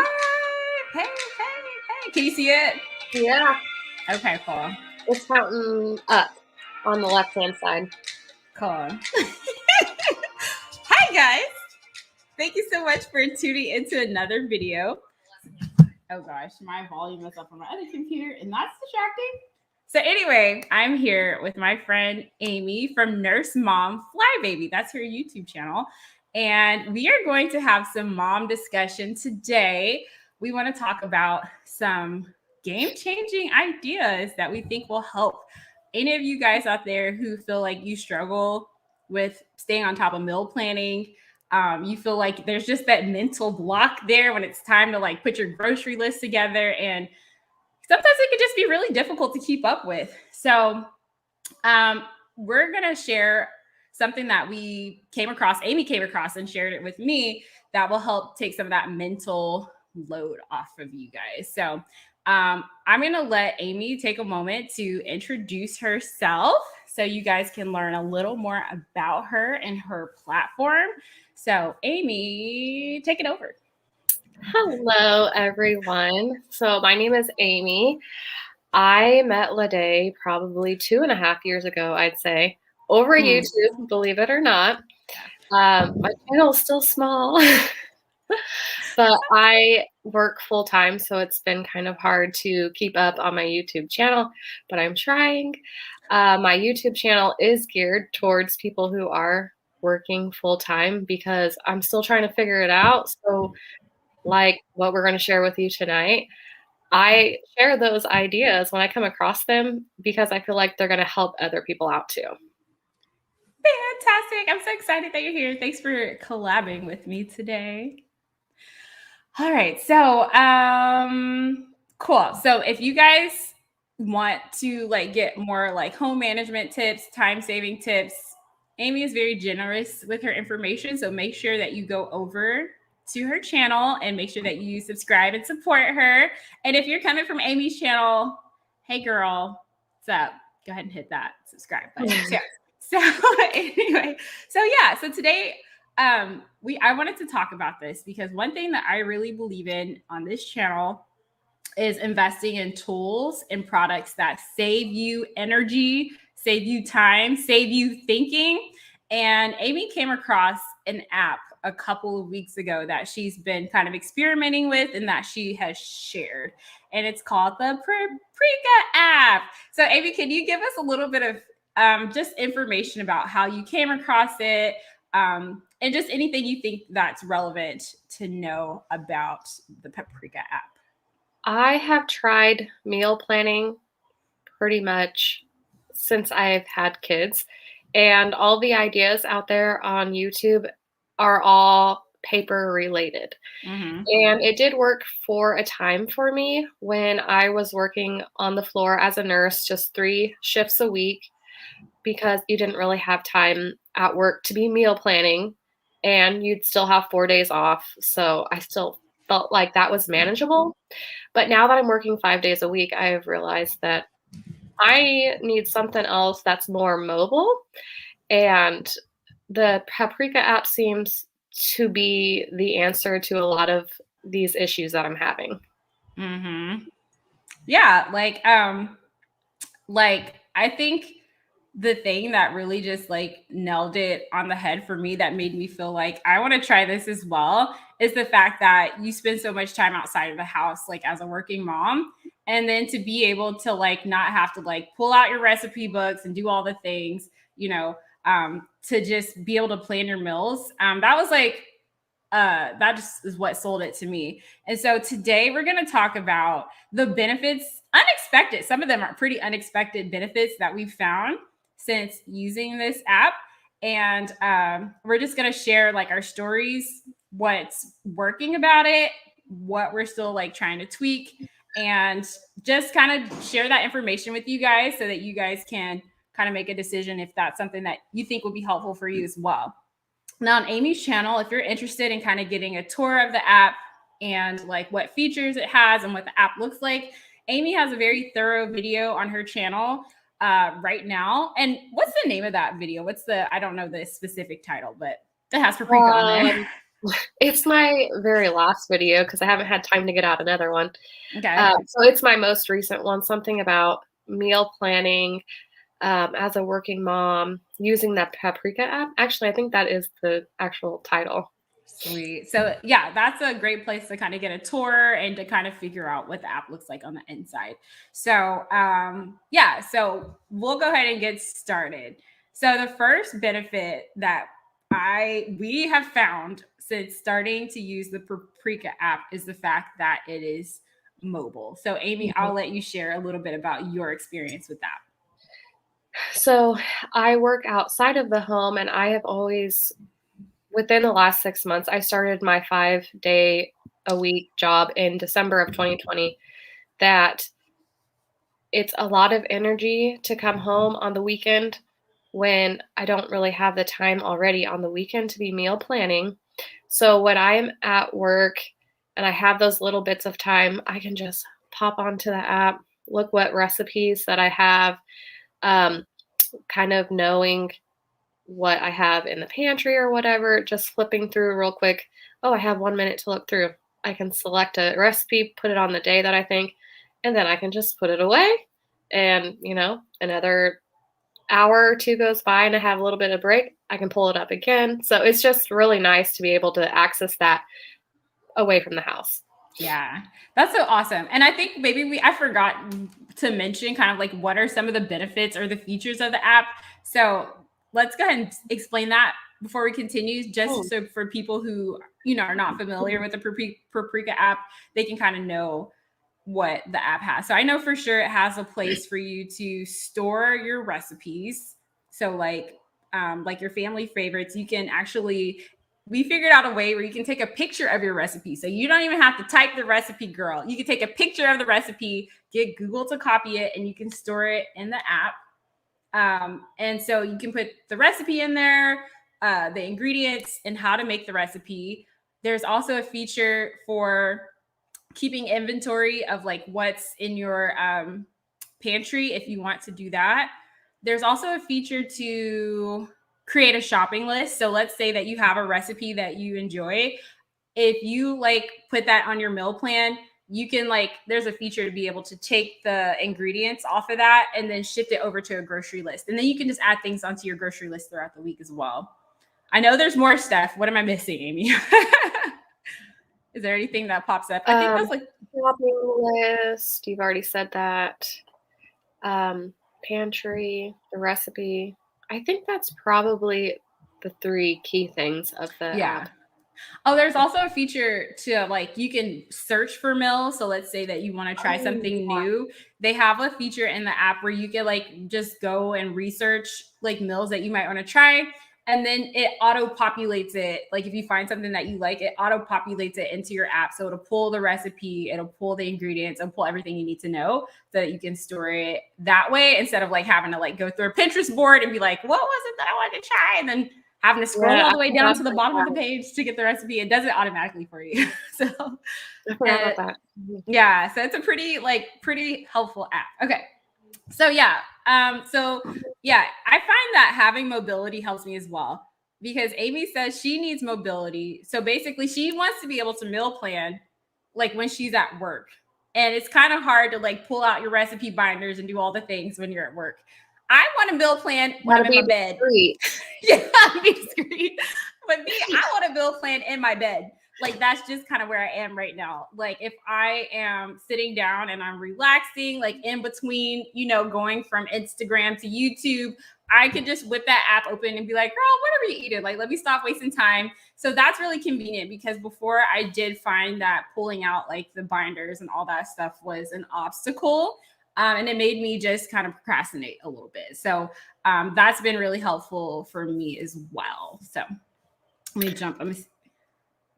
live. Hey. Can you see it? Yeah, Okay, cool. it's counting up on the left-hand side. Cool. Hi, guys. Thank you so much for tuning into another video. Oh, gosh. My volume is up on my other computer, and that's distracting. So anyway, I'm here with my friend Amy from Nurse Mom Fly Baby. That's her YouTube channel. And we are going to have some mom discussion today. We want to talk about some game-changing ideas that we think will help any of you guys out there who feel like you struggle with staying on top of meal planning. You feel like there's just that mental block there when it's time to like put your grocery list together, and sometimes it could just be really difficult to keep up with. So we're going to share something that we came across, Amy came across and shared it with me, that will help take some of that mental load off of you guys. So I'm going to let Amy take a moment to introduce herself so you guys can learn a little more about her and her platform. So Amy, take it over. Hello, everyone. So my name is Amy. I met Lede probably 2.5 years ago, I'd say, over YouTube, believe it or not. My channel is still small, but I work full-time, so it's been kind of hard to keep up on my YouTube channel, but I'm trying. My YouTube channel is geared towards people who are working full-time because I'm still trying to figure it out. So like what we're going to share with you tonight, I share those ideas when I come across them because I feel like they're going to help other people out too. Fantastic. I'm so excited that you're here. Thanks for collabing with me today. All right. So, cool. So if you guys want to like get more like home management tips, time saving tips, Amy is very generous with her information. So make sure that you go over to her channel and make sure that you subscribe and support her. And if you're coming from Amy's channel, hey girl, what's up? Go ahead and hit that subscribe button too. So anyway, so today I wanted to talk about this because one thing that I really believe in on this channel is investing in tools and products that save you energy, save you time, save you thinking. And Amy came across an app a couple of weeks ago that she's been kind of experimenting with and that she has shared. And it's called the Paprika app. So Amy, can you give us a little bit of just information about how you came across it, and just anything you think that's relevant to know about the Paprika app? I have tried meal planning pretty much since I've had kids, and all the ideas out there on YouTube are all paper related. Mm-hmm. And it did work for a time for me when I was working on the floor as a nurse, just 3 shifts a week, because you didn't really have time at work to be meal planning and you'd still have 4 days off. So I still felt like that was manageable. But now that I'm working 5 days a week, I have realized that I need something else that's more mobile. And the Paprika app seems to be the answer to a lot of these issues that I'm having. Mm-hmm. Yeah, like I think the thing that really just like nailed it on the head for me that made me feel like I want to try this as well is the fact that you spend so much time outside of the house, like as a working mom. And then to be able to like not have to like pull out your recipe books and do all the things, to just be able to plan your meals. That was like that just is what sold it to me. And so today we're going to talk about the benefits, unexpected. Some of them are pretty unexpected benefits that we've found since using this app. And we're just going to share like our stories, what's working about it, what we're still like trying to tweak, and just kind of share that information with you guys so that you guys can kind of make a decision if that's something that you think will be helpful for you as well. Now on Amy's channel, if you're interested in kind of getting a tour of the app and like what features it has and what the app looks like, Amy has a very thorough video on her channel right now. And what's the name of that video? I don't know the specific title, but it has Paprika on there. It's my very last video because I haven't had time to get out another one. Okay. So it's my most recent one, something about meal planning as a working mom using that Paprika app. Actually, I think that is the actual title. Sweet. So yeah, that's a great place to kind of get a tour and to kind of figure out what the app looks like on the inside. So yeah, so we'll go ahead and get started. So the first benefit that we have found since starting to use the Paprika app is the fact that it is mobile. So Amy, I'll let you share a little bit about your experience with that. So I work outside of the home, and I have always, within the last 6 months, I started my 5-day-a-week job in December of 2020, that it's a lot of energy to come home on the weekend when I don't really have the time already on the weekend to be meal planning. So when I'm at work and I have those little bits of time, I can just pop onto the app, look what recipes that I have, um, kind of knowing what I have in the pantry or whatever, just flipping through real quick. Oh, I have 1 minute to look through. I can select a recipe, put it on the day that I think, and then I can just put it away. And, another hour or two goes by and I have a little bit of break. I can pull it up again. So it's just really nice to be able to access that away from the house. Yeah, that's so awesome. And I think maybe I forgot to mention kind of like what are some of the benefits or the features of the app. So let's go ahead and explain that before we continue, just so for people who, are not familiar with the Paprika app, they can kind of know what the app has. So I know for sure it has a place for you to store your recipes. So like your family favorites, you can actually we figured out a way where you can take a picture of your recipe. So you don't even have to type the recipe, girl. You can take a picture of the recipe, get Google to copy it, and you can store it in the app. And so you can put the recipe in there, the ingredients, and how to make the recipe. There's also a feature for keeping inventory of like what's in your pantry if you want to do that. There's also a feature to create a shopping list. So let's say that you have a recipe that you enjoy. If you like put that on your meal plan, you can there's a feature to be able to take the ingredients off of that and then shift it over to a grocery list. And then you can just add things onto your grocery list throughout the week as well. I know there's more stuff. What am I missing, Amy? Is there anything that pops up? I think that's like shopping list. You've already said that. Pantry, the recipe. I think that's probably the 3 key things of the app. Oh, there's also a feature to you can search for meals. So let's say that you want to try something new. They have a feature in the app where you can just go and research meals that you might want to try. And then it auto populates it. Like if you find something that you like, it auto populates it into your app. So it'll pull the recipe, it'll pull the ingredients, and pull everything you need to know so that you can store it that way instead of having to go through a Pinterest board and be like, what was it that I wanted to try? And then having to scroll all the way down to the bottom of the page to get the recipe. It does it automatically for you. So I forgot about that. Yeah, so it's a pretty helpful app. Okay. So yeah, I find that having mobility helps me as well because Amy says she needs mobility. So basically, she wants to be able to meal plan when she's at work, and it's kind of hard to pull out your recipe binders and do all the things when you're at work. I want to meal plan when I'm in my bed. Yeah, be discreet. But me, I want to meal plan in my bed. That's just kind of where I am right now. If I am sitting down and I'm relaxing, in between, going from Instagram to YouTube, I could just whip that app open and be like, girl, what are we eating? Let me stop wasting time. So that's really convenient because before I did find that pulling out the binders and all that stuff was an obstacle. And it made me just kind of procrastinate a little bit. So that's been really helpful for me as well. So let me jump.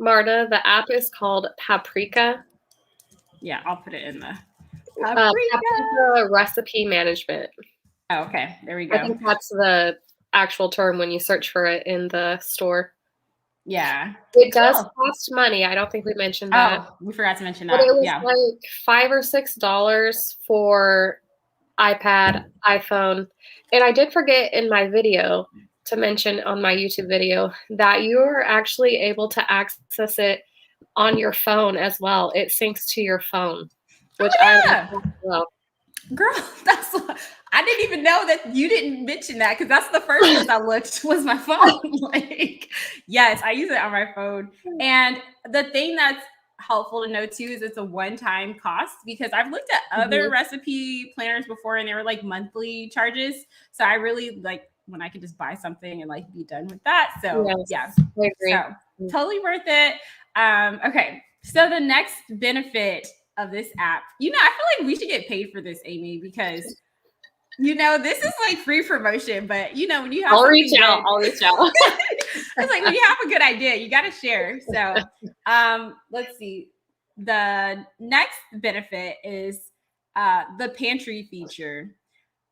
Marta, the app is called Paprika. Yeah, I'll put it in the Paprika recipe management. Oh, okay, there we go. I think that's the actual term when you search for it in the store. Yeah, it does cost money. I don't think we mentioned that. Oh, we forgot to mention that. But it was $5 or $6 for iPad, iPhone, and I did forget in my video to mention on my YouTube video that you're actually able to access it on your phone as well. It syncs to your phone, which I like Yeah. as well. Girl, that's I didn't even know that you didn't mention that because that's the first place I looked was my phone. Like, yes, I use it on my phone. And the thing that's helpful to know too is it's a one-time cost because I've looked at other recipe planners before and they were like monthly charges. So I really like when I can just buy something and like be done with that. So Yes, yeah, I agree. so totally worth it. Okay, so the next benefit of this app, I feel like we should get paid for this, Amy, because this is like free promotion, but when you have I'll something reach out. good, I'll reach out. it's like when you have a good idea, you got to share. So, let's see. The next benefit is the pantry feature.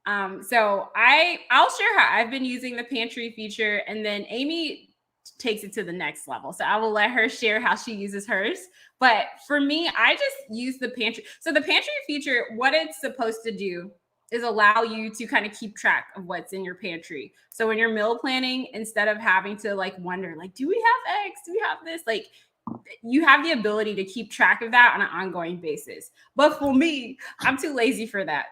So I'll share how I've been using the pantry feature, and then Amy takes it to the next level. So I will let her share how she uses hers. But for me, I just use the pantry. So the pantry feature, what it's supposed to do is allow you to kind of keep track of what's in your pantry. So when you're meal planning, instead of having to like wonder, like, do we have eggs? Do we have this? Like, you have the ability to keep track of that on an ongoing basis. But for me, I'm too lazy for that.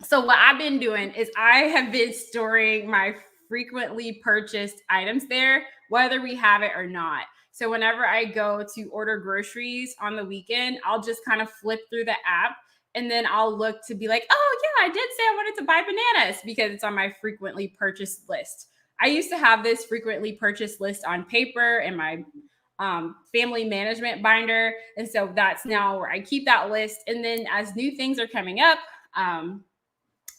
So what I've been doing is I have been storing my frequently purchased items there, whether we have it or not. So whenever I go to order groceries on the weekend, I'll just kind of flip through the app and then I'll look to be like, oh yeah, I did say I wanted to buy bananas because it's on my frequently purchased list. I used to have this frequently purchased list on paper in my family management binder. And so that's now where I keep that list. And then as new things are coming up,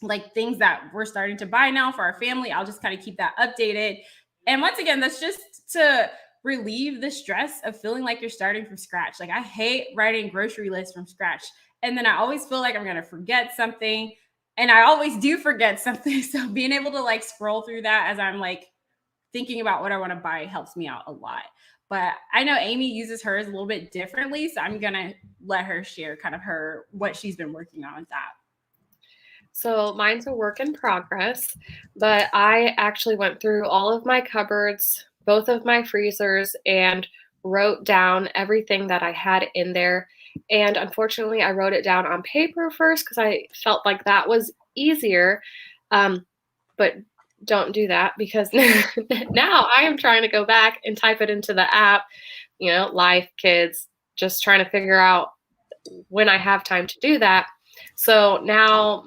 like things that we're starting to buy now for our family, I'll just kind of keep that updated. And once again, that's just to relieve the stress of feeling like you're starting from scratch. Like I hate writing grocery lists from scratch. And then I always feel like I'm going to forget something. And I always do forget something. So being able to like scroll through that as I'm like thinking about what I want to buy helps me out a lot. But I know Amy uses hers a little bit differently. So I'm going to let her share kind of what she's been working on with that. So mine's a work in progress, but I actually went through all of my cupboards, both of my freezers, and wrote down everything that I had in there. And unfortunately, I wrote it down on paper first because I felt like that was easier. But don't do that because now I am trying to go back and type it into the app, life, kids, just trying to figure out when I have time to do that. So now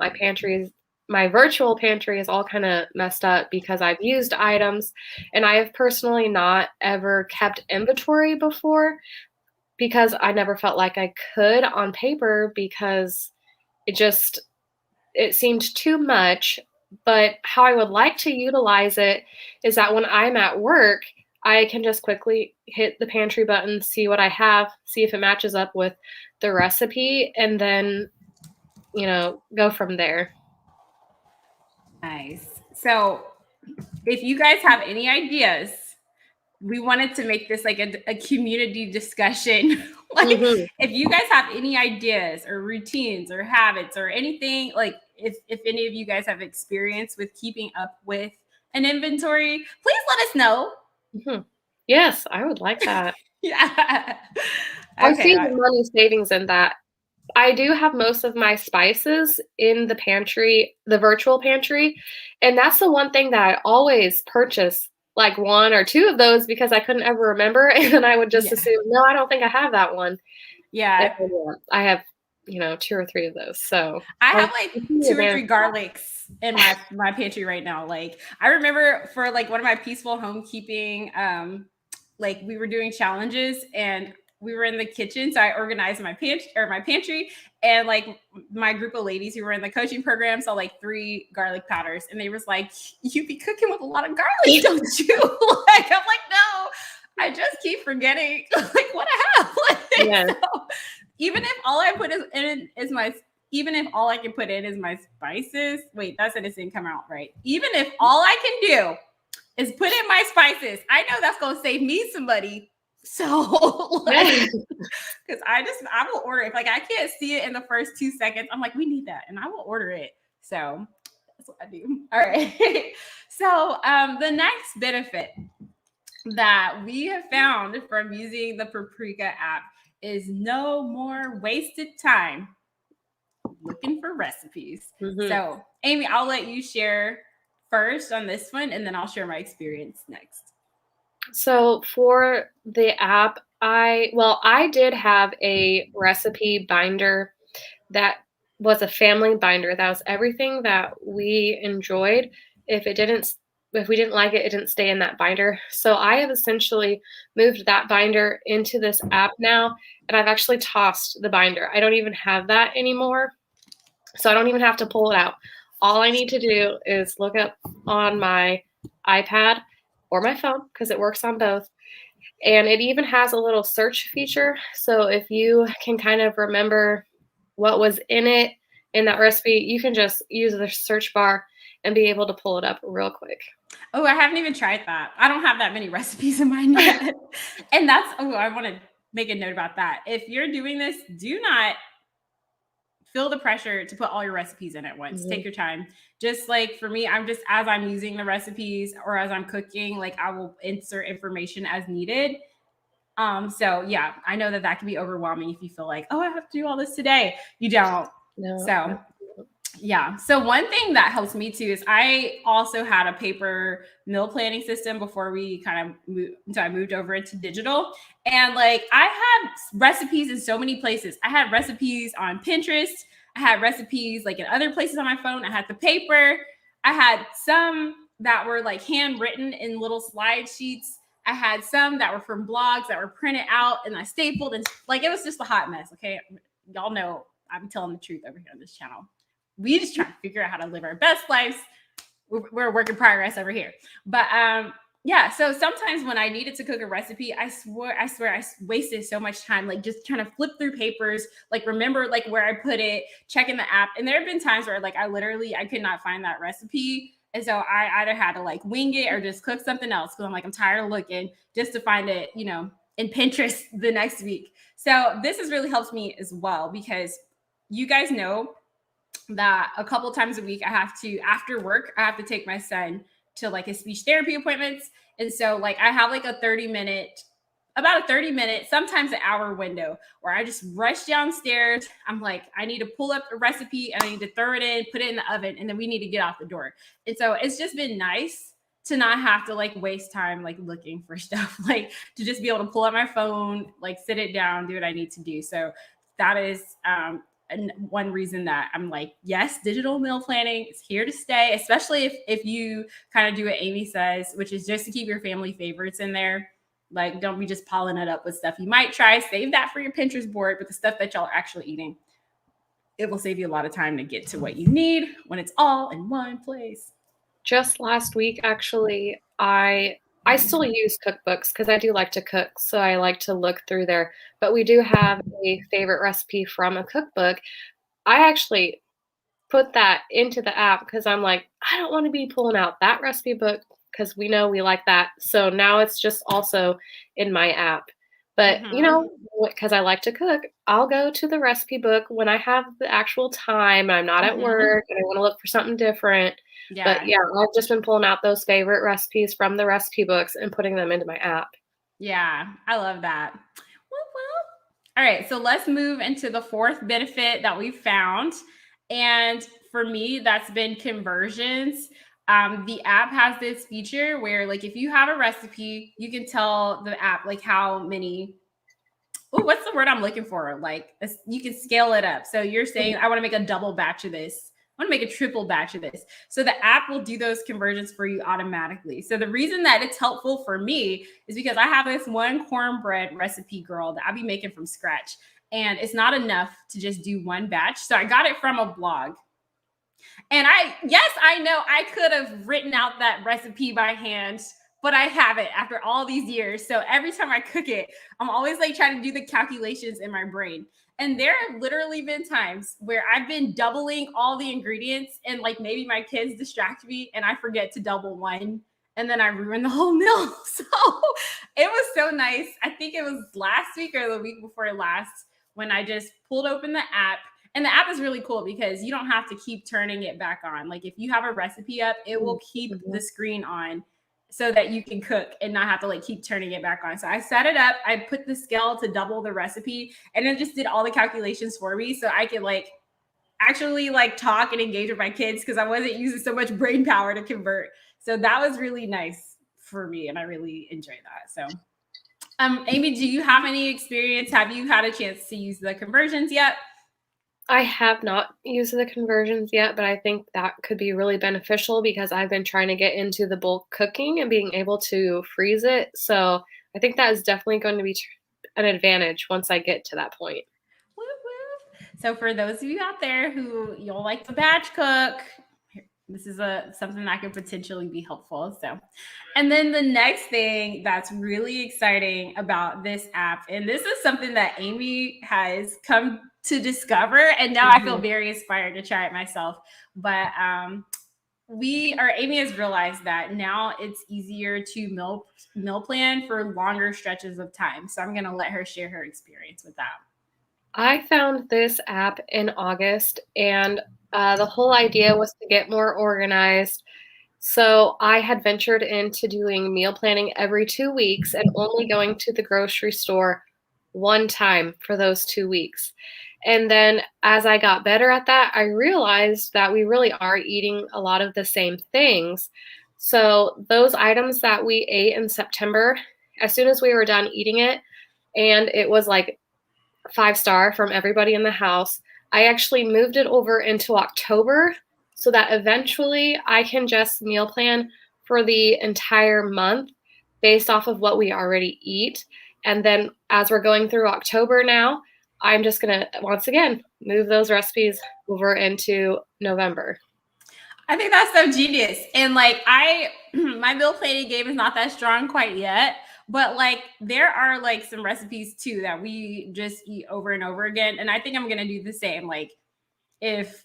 my virtual pantry is all kind of messed up because I've used items and I have personally not ever kept inventory before because I never felt like I could on paper because it seemed too much. But how I would like to utilize it is that when I'm at work, I can just quickly hit the pantry button, see what I have, see if it matches up with the recipe, and then go from there. Nice. So if you guys have any ideas, we wanted to make this like a community discussion. Like if you guys have any ideas or routines or habits or anything, like if any of you guys have experience with keeping up with an inventory, please let us know. Yes, I would like that. Yeah. I Okay. see the money savings in that. I do have most of my spices in the pantry, the virtual pantry, and that's the one thing that I always purchase, like 1 or 2 of those because I couldn't ever remember, and then I would just assume, no, I don't think I have that one. Yeah. I have, 2 or 3 of those. So I have like 2 or 3 garlics in my pantry right now. Like I remember for like one of my peaceful homekeeping, like we were doing challenges and we were in the kitchen. So I organized my pantry and like my group of ladies who were in the coaching program saw like 3 garlic powders and they was like, you be cooking with a lot of garlic, don't you? Like, I'm like, no, I just keep forgetting like what I have. Like, so, even if all I put even if all I can put in is my spices, wait, that sentence didn't come out right. Even if all I can do is put in my spices, I know that's going to save me some money. So, because I will order it. If like I can't see it in the first 2 seconds, I'm like, we need that, and I will order it. So That's what I do. All right. So the next benefit that we have found from using the Paprika app is no more wasted time looking for recipes. Mm-hmm. So, Amy, I'll let you share first on this one, and then I'll share my experience next. So for the app, I did have a recipe binder that was a family binder. That was everything that we enjoyed. If it didn't, if we didn't like it, it didn't stay in that binder. So I have essentially moved that binder into this app now, and I've actually tossed the binder. I don't even have that anymore. So I don't even have to pull it out. All I need to do is look up on my iPad or my phone, because it works on both. And it even has a little search feature. So if you can kind of remember what was in that recipe, you can just use the search bar and be able to pull it up real quick. Oh, I haven't even tried that. I don't have that many recipes in mine yet. And I want to make a note about that. If you're doing this, do not feel the pressure to put all your recipes in at once. Mm-hmm. Take your time. Just like for me, I'm just as I'm using the recipes or as I'm cooking, like I will insert information as needed. So yeah, I know that can be overwhelming if you feel like, oh, I have to do all this today. You don't. No. So yeah. So one thing that helps me too is I also had a paper meal planning system before we kind of moved, until I moved over into digital. And like I had recipes in so many places. I had recipes on Pinterest. I had recipes like in other places on my phone. I had the paper. I had some that were like handwritten in little slide sheets. I had some that were from blogs that were printed out and I stapled, and like it was just a hot mess. Okay. Y'all know I'm telling the truth over here on this channel. We just try to figure out how to live our best lives. We're a work in progress over here. But yeah, so sometimes when I needed to cook a recipe, I swear I wasted so much time, like just trying to flip through papers, like remember like where I put it, checking the app. And there have been times where like I could not find that recipe. And so I either had to like wing it or just cook something else because I'm like, I'm tired of looking just to find it, in Pinterest the next week. So this has really helped me as well because you guys know that a couple times a week after work, I have to take my son to like his speech therapy appointments. And so like I have like about a 30 minute, sometimes an hour window where I just rush downstairs. I'm like, I need to pull up a recipe and I need to throw it in, put it in the oven, and then we need to get out the door. And so it's just been nice to not have to like waste time like looking for stuff, like to just be able to pull up my phone, like sit it down, do what I need to do. So that is and one reason that I'm like, yes, digital meal planning is here to stay, especially if you kind of do what Amy says, which is just to keep your family favorites in there. Like, don't be just piling it up with stuff you might try. Save that for your Pinterest board, but the stuff that y'all are actually eating, it will save you a lot of time to get to what you need when it's all in one place. Just last week, actually, I still use cookbooks because I do like to cook, so I like to look through there. But we do have a favorite recipe from a cookbook. I actually put that into the app because I'm like, I don't want to be pulling out that recipe book because we know we like that. So now it's just also in my app. But because I like to cook, I'll go to the recipe book when I have the actual time. I'm not at work and I want to look for something different. Yeah. But yeah, I've just been pulling out those favorite recipes from the recipe books and putting them into my app. Yeah, I love that. All right, so let's move into the fourth benefit that we found. And for me, that's been conversions. The app has this feature where, like, if you have a recipe, you can tell the app, like, how many. Oh, what's the word I'm looking for? Like, you can scale it up. So you're saying, I want to make a double batch of this. I want to make a triple batch of this. So the app will do those conversions for you automatically. So the reason that it's helpful for me is because I have this one cornbread recipe, girl, that I'll be making from scratch. And it's not enough to just do one batch. So I got it from a blog. And I know I could have written out that recipe by hand, but I haven't after all these years. So every time I cook it, I'm always like trying to do the calculations in my brain. And there have literally been times where I've been doubling all the ingredients and like maybe my kids distract me and I forget to double one and then I ruin the whole meal. So it was so nice. I think it was last week or the week before last when I just pulled open the app. And the app is really cool because you don't have to keep turning it back on. Like if you have a recipe up, it will keep the screen on so that you can cook and not have to like keep turning it back on. So I set it up, I put the scale to double the recipe, and it just did all the calculations for me so I could like actually like talk and engage with my kids because I wasn't using so much brain power to convert. So that was really nice for me and I really enjoyed that. So Amy, do you have any experience? Have you had a chance to use the conversions yet? I have not used the conversions yet, but I think that could be really beneficial because I've been trying to get into the bulk cooking and being able to freeze it. So I think that is definitely going to be an advantage once I get to that point. Woo woo. So for those of you out there who you'll like to batch cook, this is something that could potentially be helpful. So, and then the next thing that's really exciting about this app, and this is something that Amy has come to discover, and now I feel very inspired to try it myself. But Amy has realized that now it's easier to meal plan for longer stretches of time. So I'm gonna let her share her experience with that. I found this app in August, and the whole idea was to get more organized. So I had ventured into doing meal planning every 2 weeks and only going to the grocery store one time for those 2 weeks. And then as I got better at that, I realized that we really are eating a lot of the same things. So those items that we ate in September, as soon as we were done eating it, and it was like 5-star from everybody in the house, I actually moved it over into October so that eventually I can just meal plan for the entire month based off of what we already eat. And then as we're going through October now, I'm just going to, once again, move those recipes over into November. I think that's so genius. And like my meal planning game is not that strong quite yet, but like there are like some recipes too that we just eat over and over again. And I think I'm gonna do the same. Like if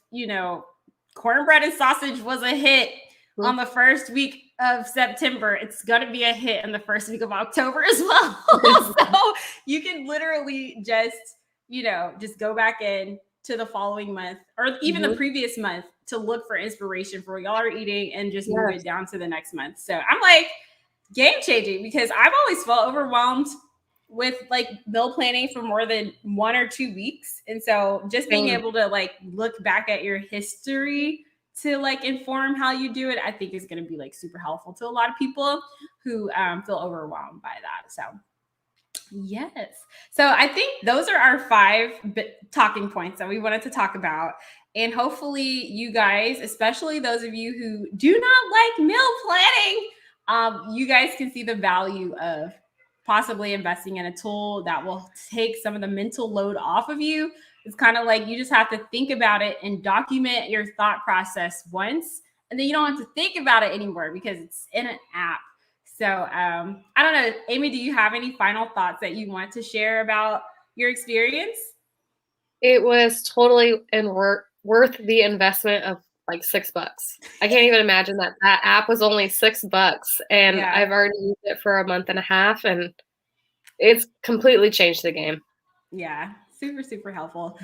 cornbread and sausage was a hit on the first week of September, it's gonna be a hit in the first week of October as well. So you can literally just go back in to the following month or even the previous month to look for inspiration for what y'all are eating and just move it down to the next month. So I'm like game changing because I've always felt overwhelmed with like meal planning for more than 1 or 2 weeks. And so just being able to like look back at your history to like inform how you do it, I think is going to be like super helpful to a lot of people who feel overwhelmed by that. So yes. So I think those are our 5 talking points that we wanted to talk about. And hopefully you guys, especially those of you who do not like meal planning, you guys can see the value of possibly investing in a tool that will take some of the mental load off of you. It's kind of like you just have to think about it and document your thought process once, and then you don't have to think about it anymore because it's in an app. So I don't know, Amy, do you have any final thoughts that you want to share about your experience? It was totally worth the investment of like $6. I can't even imagine that app was only $6, and I've already used it for a month and a half, and it's completely changed the game. Yeah, super, super helpful.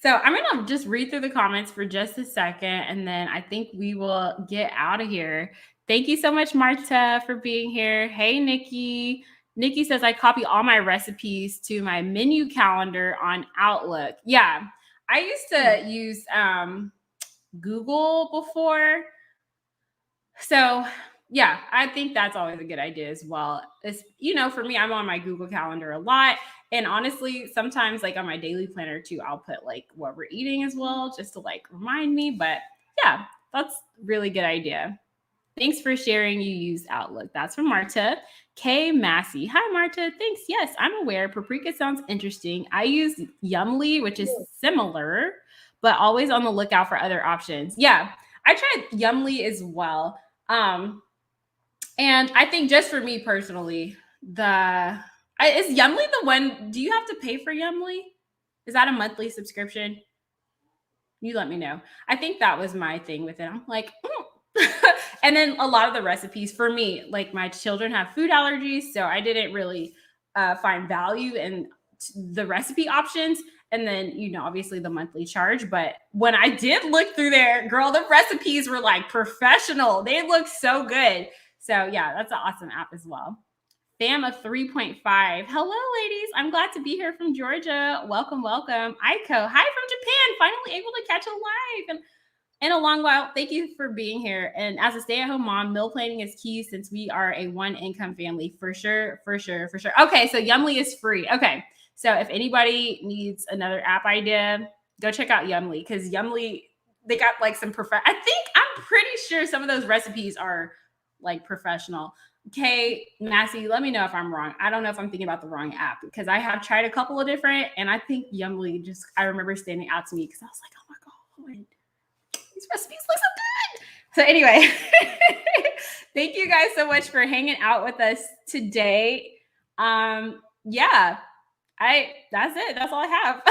So I'm going to just read through the comments for just a second, and then I think we will get out of here. Thank you so much, Marta, for being here. Hey, Nikki. Nikki says, I copy all my recipes to my menu calendar on Outlook. Yeah, I used to use Google before. So yeah, I think that's always a good idea as well. It's, for me, I'm on my Google Calendar a lot. And honestly, sometimes like on my daily planner too, I'll put like what we're eating as well, just to like remind me. But yeah, that's really good idea. Thanks for sharing you use Outlook. That's from Marta. Kay Massey. Hi, Marta. Thanks. Yes, I'm aware. Paprika sounds interesting. I use Yumly, which is similar, but always on the lookout for other options. Yeah, I tried Yumly as well. And I think just for me personally, is Yumly the one? Do you have to pay for Yumly? Is that a monthly subscription? You let me know. I think that was my thing with it. I'm like, and then a lot of the recipes for me, like my children have food allergies, so I didn't really find value in the recipe options, and then, you know, obviously the monthly charge. But when I did look through there, girl, the recipes were like professional. They look so good. So yeah, that's an awesome app as well. Fam of 3.5. Hello, ladies. I'm glad to be here from Georgia. Welcome, welcome. Aiko, hi from Japan. Finally able to catch a live. And in a long while, thank you for being here. And as a stay-at-home mom, meal planning is key since we are a one-income family. For sure, for sure, for sure. Okay, so Yumly is free. Okay, so if anybody needs another app idea, go check out Yumly, because Yumly, they got like some I'm pretty sure some of those recipes are like professional. Okay, Massey, let me know if I'm wrong. I don't know if I'm thinking about the wrong app, because I have tried a couple of different, and I think Yumly I remember standing out to me because I was like, oh my God, these recipes look so good. So anyway, thank you guys so much for hanging out with us today. Yeah, that's it. That's all I have.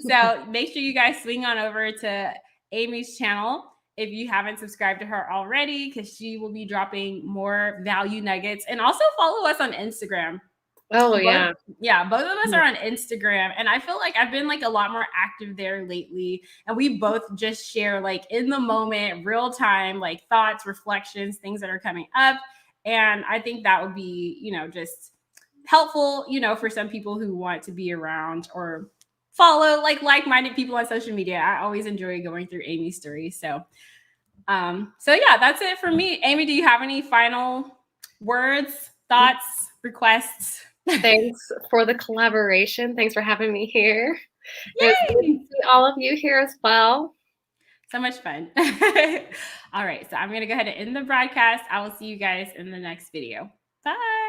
So make sure you guys swing on over to Amy's channel if you haven't subscribed to her already, because she will be dropping more value nuggets. And also follow us on Instagram. Oh, yeah. Both of us are on Instagram, and I feel like I've been like a lot more active there lately. And we both just share like in the moment, real time, like thoughts, reflections, things that are coming up. And I think that would be, you know, just helpful, you know, for some people who want to be around or follow like-minded people on social media. I always enjoy going through Amy's stories. So yeah, that's it for me. Amy, do you have any final words, thoughts, requests? Thanks for the collaboration. Thanks for having me here. Yay! It's good to see all of you here as well. So much fun. All right, so I'm going to go ahead and end the broadcast. I will see you guys in the next video. Bye.